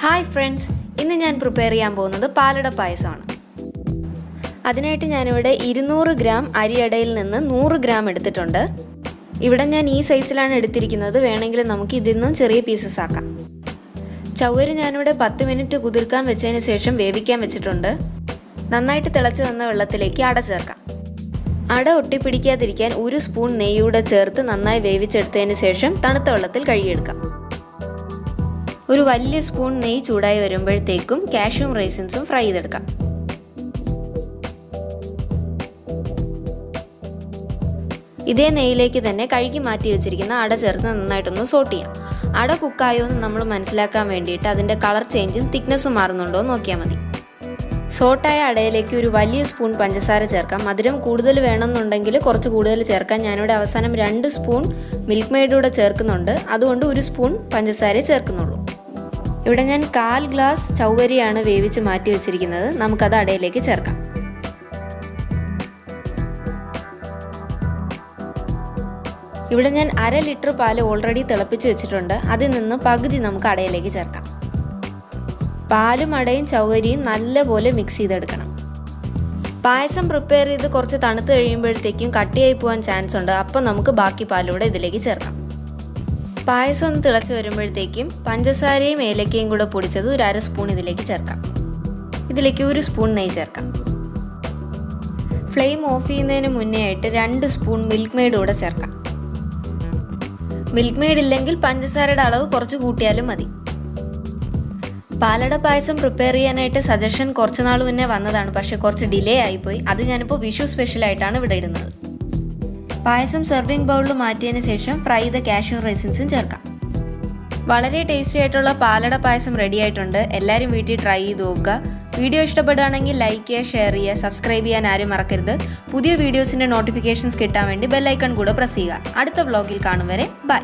Hi friends, ഇന്ന് ഞാൻ prepare ചെയ്യാൻ പോകുന്നത് പാലട പായസമാണ്. അതിനായിട്ട് ഞാനിവിടെ 200 ഗ്രാം അരിയടയിൽ നിന്ന് 100 ഗ്രാം എടുത്തിട്ടുണ്ട്. ഇവിടെ ഞാൻ ഈ സൈസിലാണ് എടുത്തിരിക്കുന്നത്. വേണമെങ്കിൽ നമുക്ക് ഇതിൽ നിന്നും ചെറിയ പീസസ് ആക്കാം. ചവ്വരി ഞാനിവിടെ 10 മിനിറ്റ് കുതിർക്കാൻ വെച്ചതിന് ശേഷം വേവിക്കാൻ വെച്ചിട്ടുണ്ട്. നന്നായിട്ട് തിളച്ച് വന്ന വെള്ളത്തിലേക്ക് അട ചേർക്കാം. അട ഒട്ടിപ്പിടിക്കാതിരിക്കാൻ 1 സ്പൂൺ നെയ്യൂടെ ചേർത്ത് നന്നായി വേവിച്ചെടുത്തതിന് ശേഷം തണുത്ത വെള്ളത്തിൽ കഴുകിയെടുക്കാം. ഒരു വലിയ സ്പൂൺ നെയ്യ് ചൂടായി വരുമ്പോഴത്തേക്കും കാഷ്യൂം റൈസിൻസും ഫ്രൈ ചെയ്തെടുക്കാം. ഇതേ നെയ്യിലേക്ക് തന്നെ കഴുകി മാറ്റി വെച്ചിരിക്കുന്ന അട ചേർത്ത് നന്നായിട്ടൊന്ന് സോട്ട് ചെയ്യാം. അട കുക്കായോ എന്ന് നമ്മൾ മനസ്സിലാക്കാൻ വേണ്ടിയിട്ട് അതിൻ്റെ കളർ ചേഞ്ചും തിക്നെസ്സും മാറുന്നുണ്ടോ എന്ന് നോക്കിയാൽ മതി. സോട്ടായ അടയിലേക്ക് ഒരു വലിയ സ്പൂൺ പഞ്ചസാര ചേർക്കാം. മധുരം കൂടുതൽ വേണമെന്നുണ്ടെങ്കിൽ കുറച്ച് കൂടുതൽ ചേർക്കാം. ഞാനിവിടെ അവസാനം 2 സ്പൂൺ മിൽക്ക് മെയ്ഡൂടെ ചേർക്കുന്നുണ്ട്. അതുകൊണ്ട് 1 സ്പൂൺ പഞ്ചസാരയെ ചേർക്കുന്നുള്ളൂ. ഇവിടെ ഞാൻ 1/4 ഗ്ലാസ് ചവ്വരിയാണ് വേവിച്ച് മാറ്റി വെച്ചിരിക്കുന്നത്. നമുക്കത് അടയിലേക്ക് ചേർക്കാം. ഇവിടെ ഞാൻ 1/2 ലിറ്റർ പാല് ഓൾറെഡി തിളപ്പിച്ച് വെച്ചിട്ടുണ്ട്. അതിൽ നിന്ന് പകുതി നമുക്ക് അടയിലേക്ക് ചേർക്കാം. പാലും അടയും ചവ്വരിയും നല്ലപോലെ മിക്സ് ചെയ്തെടുക്കണം. പായസം പ്രിപ്പയർ ചെയ്ത് കുറച്ച് തണുത്ത് കഴിയുമ്പോഴത്തേക്കും കട്ടിയായി പോകാൻ ചാൻസ് ഉണ്ട്. അപ്പോൾ നമുക്ക് ബാക്കി പാലൂടെ ഇതിലേക്ക് ചേർക്കാം. പായസം ഒന്ന് തിളച്ച് വരുമ്പോഴത്തേക്കും പഞ്ചസാരയും ഏലക്കയും കൂടെ പൊടിച്ചത് ഒരു 1/2 സ്പൂൺ ഇതിലേക്ക് ചേർക്കാം. ഇതിലേക്ക് 1 സ്പൂൺ നെയ്യ് ചേർക്കാം. ഫ്ലെയിം ഓഫ് ചെയ്യുന്നതിന് മുന്നേ ആയിട്ട് 2 സ്പൂൺ മിൽക്ക് മെയ്ഡ് കൂടെ ചേർക്കാം. മിൽക്ക് മെയ്ഡ് ഇല്ലെങ്കിൽ പഞ്ചസാരയുടെ അളവ് കുറച്ച് കൂട്ടിയാലും മതി. പാലട പായസം പ്രിപ്പയർ ചെയ്യാനായിട്ട് സജഷൻ കുറച്ച് നാൾ മുന്നേ വന്നതാണ്. പക്ഷെ കുറച്ച് ഡിലേ ആയിപ്പോയി. അത് ഞാനിപ്പോൾ വിഷു സ്പെഷ്യലായിട്ടാണ് ഇവിടെ ഇടുന്നത്. പായസം സെർവിങ് ബൗളിൽ മാറ്റിയതിന് ശേഷം ഫ്രൈ ചെയ്ത കാഷ്യൂ റൈസിൻസും ചേർക്കാം. വളരെ ടേസ്റ്റി ആയിട്ടുള്ള പാലട പായസം റെഡി ആയിട്ടുണ്ട്. എല്ലാവരും വീട്ടിൽ ട്രൈ ചെയ്ത് നോക്കുക. വീഡിയോ ഇഷ്ടപ്പെടുകയാണെങ്കിൽ ലൈക്ക് ചെയ്യുക, ഷെയർ ചെയ്യുക, സബ്സ്ക്രൈബ് ചെയ്യാൻ ആരും മറക്കരുത്. പുതിയ വീഡിയോസിൻ്റെ നോട്ടിഫിക്കേഷൻസ് കിട്ടാൻ വേണ്ടി ബെൽ ഐക്കൺ കൂടെ പ്രസ് ചെയ്യുക. അടുത്ത വ്ലോഗിൽ കാണും വരെ ബൈ.